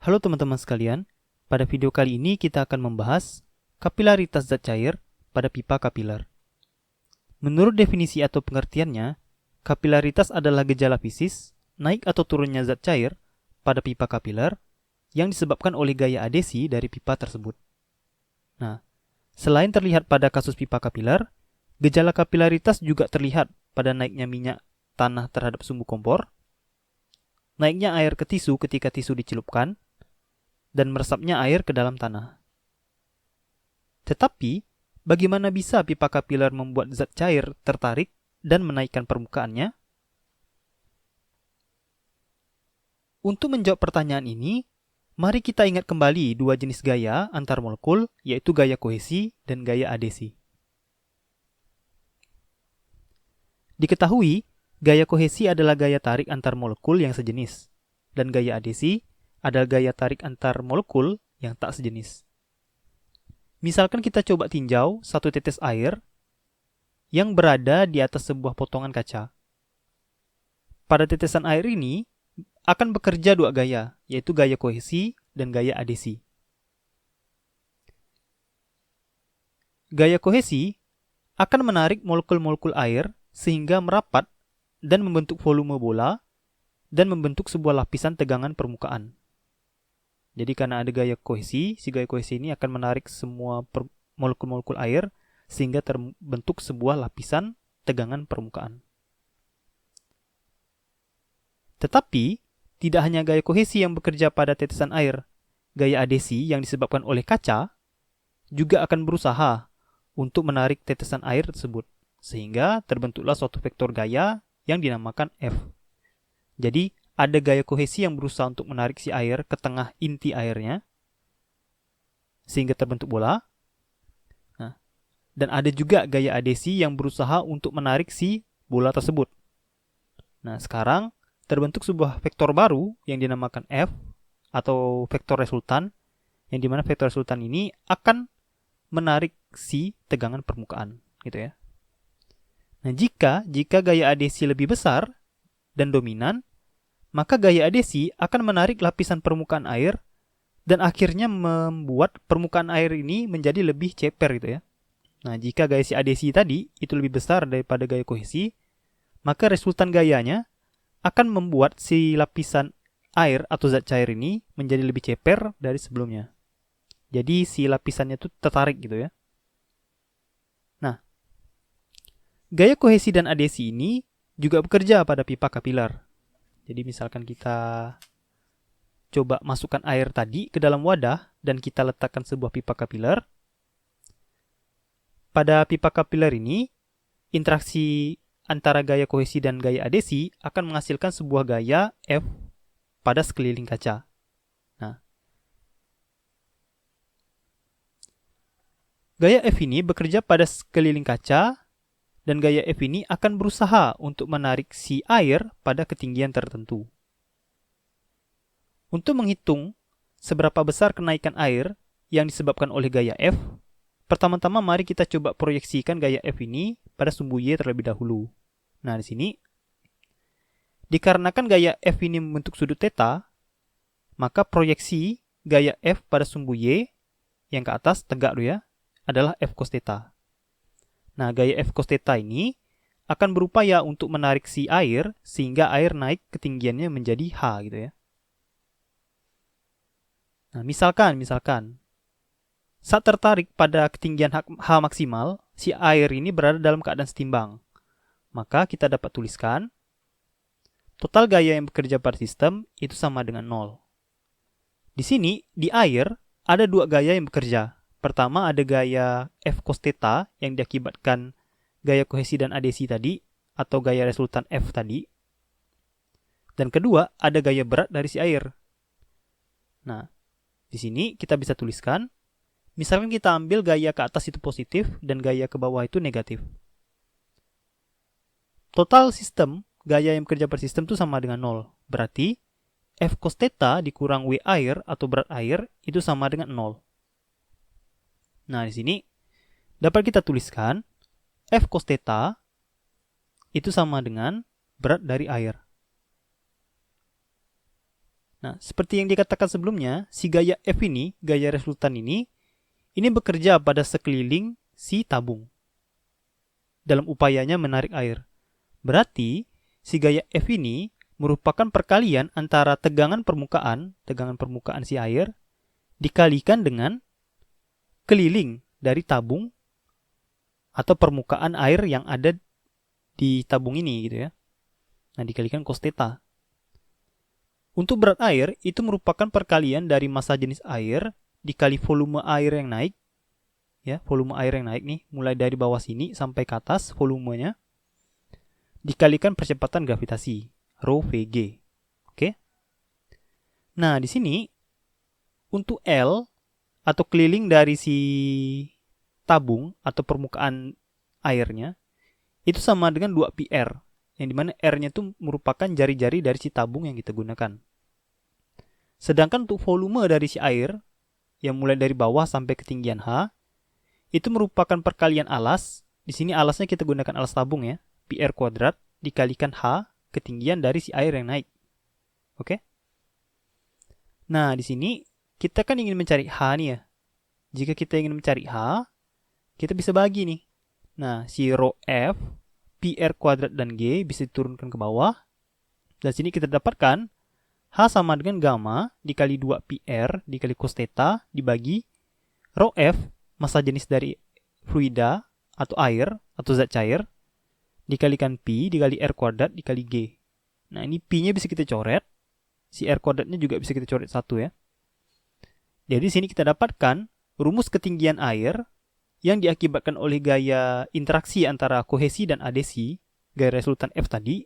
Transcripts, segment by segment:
Halo teman-teman sekalian, pada video kali ini kita akan membahas kapilaritas zat cair pada pipa kapiler. Menurut definisi atau pengertiannya, kapilaritas adalah gejala fisis, naik atau turunnya zat cair pada pipa kapiler yang disebabkan oleh gaya adesi dari pipa tersebut. Nah, selain terlihat pada kasus pipa kapiler, gejala kapilaritas juga terlihat pada naiknya minyak tanah terhadap sumbu kompor, naiknya air ke tisu ketika tisu dicelupkan, dan meresapnya air ke dalam tanah. Tetapi, bagaimana bisa pipa kapiler membuat zat cair tertarik dan menaikkan permukaannya? Untuk menjawab pertanyaan ini, mari kita ingat kembali dua jenis gaya antar molekul, yaitu gaya kohesi dan gaya adesi. Diketahui, gaya kohesi adalah gaya tarik antar molekul yang sejenis, dan gaya adesi adalah gaya tarik antar molekul yang tak sejenis. Misalkan kita coba tinjau satu tetes air yang berada di atas sebuah potongan kaca. Pada tetesan air ini akan bekerja dua gaya, yaitu gaya kohesi dan gaya adesi. Gaya kohesi akan menarik molekul-molekul air sehingga merapat dan membentuk volume bola dan membentuk sebuah lapisan tegangan permukaan. Jadi karena ada gaya kohesi, si gaya kohesi ini akan menarik semua molekul-molekul air sehingga terbentuk sebuah lapisan tegangan permukaan. Tetapi, tidak hanya gaya kohesi yang bekerja pada tetesan air, gaya adesi yang disebabkan oleh kaca juga akan berusaha untuk menarik tetesan air tersebut, sehingga terbentuklah suatu vektor gaya yang dinamakan F. Jadi, ada gaya kohesi yang berusaha untuk menarik si air ke tengah inti airnya, sehingga terbentuk bola. Nah, dan ada juga gaya adesi yang berusaha untuk menarik si bola tersebut. Nah, sekarang terbentuk sebuah vektor baru yang dinamakan F, atau vektor resultan, yang dimana vektor resultan ini akan menarik si tegangan permukaan, gitu ya. Nah, jika gaya adesi lebih besar dan dominan, maka gaya adesi akan menarik lapisan permukaan air dan akhirnya membuat permukaan air ini menjadi lebih ceper, gitu ya. Nah, jika gaya si adesi tadi itu lebih besar daripada gaya kohesi, maka resultan gayanya akan membuat si lapisan air atau zat cair ini menjadi lebih ceper dari sebelumnya. Jadi si lapisannya itu tertarik, gitu ya. Nah, gaya kohesi dan adesi ini juga bekerja pada pipa kapiler. Jadi misalkan kita coba masukkan air tadi ke dalam wadah dan kita letakkan sebuah pipa kapiler. Pada pipa kapiler ini, interaksi antara gaya kohesi dan gaya adesi akan menghasilkan sebuah gaya F pada sekeliling kaca. Nah, gaya F ini bekerja pada sekeliling kaca dan gaya F ini akan berusaha untuk menarik si air pada ketinggian tertentu. Untuk menghitung seberapa besar kenaikan air yang disebabkan oleh gaya F, pertama-tama mari kita coba proyeksikan gaya F ini pada sumbu Y terlebih dahulu. Nah, di sini, dikarenakan gaya F ini membentuk sudut theta, maka proyeksi gaya F pada sumbu Y yang ke atas tegak ya, adalah F cos theta. Nah, gaya F cos theta ini akan berupaya untuk menarik si air sehingga air naik ketinggiannya menjadi H, gitu ya. Nah, misalkan saat tertarik pada ketinggian H maksimal, si air ini berada dalam keadaan setimbang. Maka kita dapat tuliskan total gaya yang bekerja pada sistem itu sama dengan 0. Di sini, di air, ada dua gaya yang bekerja. Pertama ada gaya F cos theta yang diakibatkan gaya kohesi dan adesi tadi, atau gaya resultan F tadi. Dan kedua, ada gaya berat dari si air. Nah, di sini kita bisa tuliskan, misalkan kita ambil gaya ke atas itu positif dan gaya ke bawah itu negatif. Total sistem, gaya yang bekerja pada sistem itu sama dengan 0. Berarti, F cos theta dikurang W air atau berat air itu sama dengan 0. Nah, di sini dapat kita tuliskan F cos theta itu sama dengan berat dari air. Nah, seperti yang dikatakan sebelumnya, si gaya F ini, gaya resultan ini bekerja pada sekeliling si tabung dalam upayanya menarik air. Berarti, si gaya F ini merupakan perkalian antara tegangan permukaan si air, dikalikan dengan keliling dari tabung atau permukaan air yang ada di tabung ini gitu ya. Nah, dikalikan cos theta. Untuk berat air, itu merupakan perkalian dari massa jenis air dikali volume air yang naik. Ya, volume air yang naik nih, mulai dari bawah sini sampai ke atas volumenya, dikalikan percepatan gravitasi, rho Vg. Oke. Nah, di sini, untuk L, atau keliling dari si tabung atau permukaan airnya, itu sama dengan 2πr, yang dimana R-nya itu merupakan jari-jari dari si tabung yang kita gunakan. Sedangkan untuk volume dari si air, yang mulai dari bawah sampai ketinggian H, itu merupakan perkalian alas. Di sini alasnya kita gunakan alas tabung ya, πr kuadrat dikalikan H, ketinggian dari si air yang naik. Oke? Nah, di sini kita kan ingin mencari H nih ya. Jika kita ingin mencari H, kita bisa bagi nih. Nah, si rho F, πr kuadrat dan G bisa diturunkan ke bawah. Dan sini kita dapatkan H sama dengan gamma dikali 2πr dikali cos theta dibagi rho F, massa jenis dari fluida atau air atau zat cair, dikalikan P dikali R kuadrat dikali G. Nah, ini P-nya bisa kita coret. Si R kuadratnya juga bisa kita coret 1 ya. Jadi sini kita dapatkan rumus ketinggian air yang diakibatkan oleh gaya interaksi antara kohesi dan adesi, gaya resultan F tadi,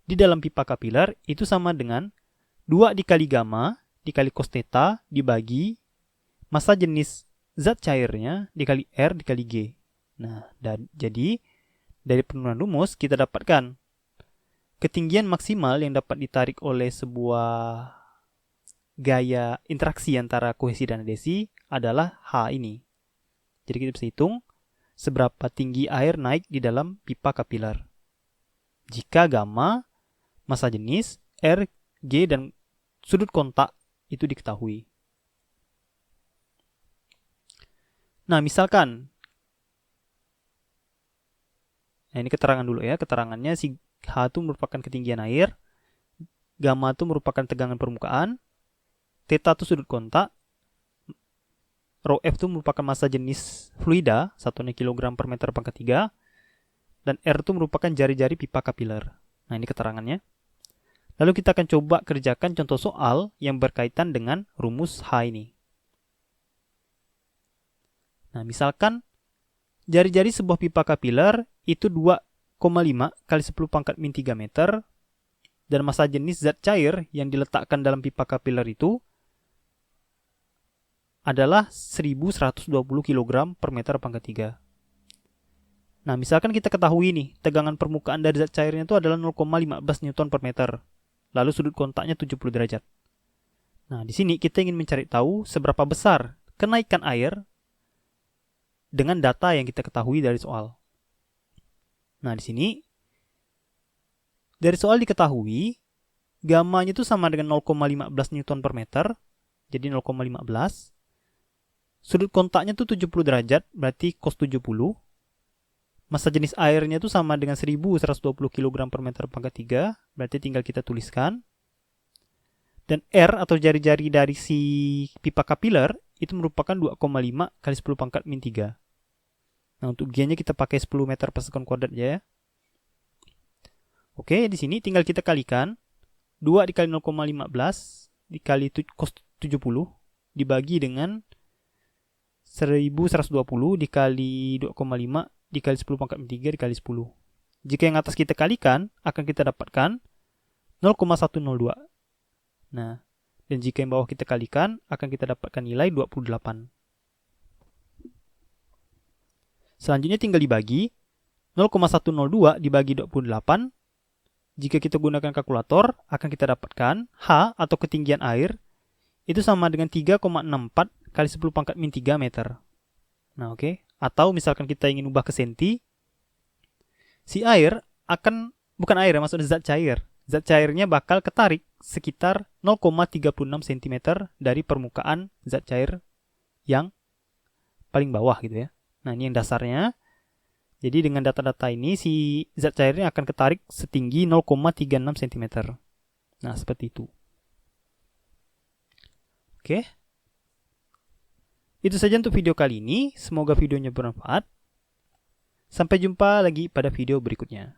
di dalam pipa kapiler itu sama dengan 2 dikali gamma dikali cos theta dibagi massa jenis zat cairnya dikali R dikali G. Nah, dan jadi dari penurunan rumus kita dapatkan ketinggian maksimal yang dapat ditarik oleh sebuah gaya interaksi antara kohesi dan adesi adalah H ini. Jadi kita bisa hitung seberapa tinggi air naik di dalam pipa kapiler. Jika gamma, massa jenis, R, G, dan sudut kontak itu diketahui. Nah, misalkan, nah ini keterangan dulu ya. Keterangannya si H itu merupakan ketinggian air, gamma itu merupakan tegangan permukaan, theta itu sudut kontak, rho F itu merupakan massa jenis fluida, satunya kilogram per meter pangkat 3, dan R itu merupakan jari-jari pipa kapiler. Nah, ini keterangannya. Lalu kita akan coba kerjakan contoh soal yang berkaitan dengan rumus H ini. Nah, misalkan jari-jari sebuah pipa kapiler itu 2,5 kali 10 pangkat min 3 meter, dan massa jenis zat cair yang diletakkan dalam pipa kapiler itu adalah 1120 kg per meter pangkat 3. Nah, misalkan kita ketahui nih, tegangan permukaan dari zat cairnya itu adalah 0,15 Newton per meter. Lalu sudut kontaknya 70 derajat. Nah, di sini kita ingin mencari tahu seberapa besar kenaikan air dengan data yang kita ketahui dari soal. Nah, di sini dari soal diketahui gammanya itu sama dengan 0,15 Newton per meter. Jadi 0,15. Sudut kontaknya itu 70 derajat, berarti cos 70. Massa jenis airnya itu sama dengan 1120 kg per meter pangkat 3, berarti tinggal kita tuliskan. Dan R atau jari-jari dari si pipa kapiler itu merupakan 2,5 kali 10 pangkat min 3. Nah, untuk G-nya kita pakai 10 meter per sekon kuadrat ya. Oke, di sini tinggal kita kalikan 2 dikali 0,15 dikali cos 70 dibagi dengan 1120 dikali 2,5 dikali 10 pangkat min 3 dikali 10. Jika yang atas kita kalikan, akan kita dapatkan 0,102. Nah, dan jika yang bawah kita kalikan, akan kita dapatkan nilai 28. Selanjutnya tinggal dibagi. 0,102 dibagi 28. Jika kita gunakan kalkulator, akan kita dapatkan H atau ketinggian air itu sama dengan 3,64 kali 10 pangkat min 3 meter. Nah, oke. Atau misalkan kita ingin ubah ke senti, si air akan, bukan air ya, maksudnya zat cair. Zat cairnya bakal ketarik sekitar 0,36 cm dari permukaan zat cair yang paling bawah gitu ya. Nah, ini yang dasarnya. Jadi dengan data-data ini si zat cairnya akan ketarik setinggi 0,36 cm. Nah, seperti itu. Oke. Itu saja untuk video kali ini. Semoga videonya bermanfaat. Sampai jumpa lagi pada video berikutnya.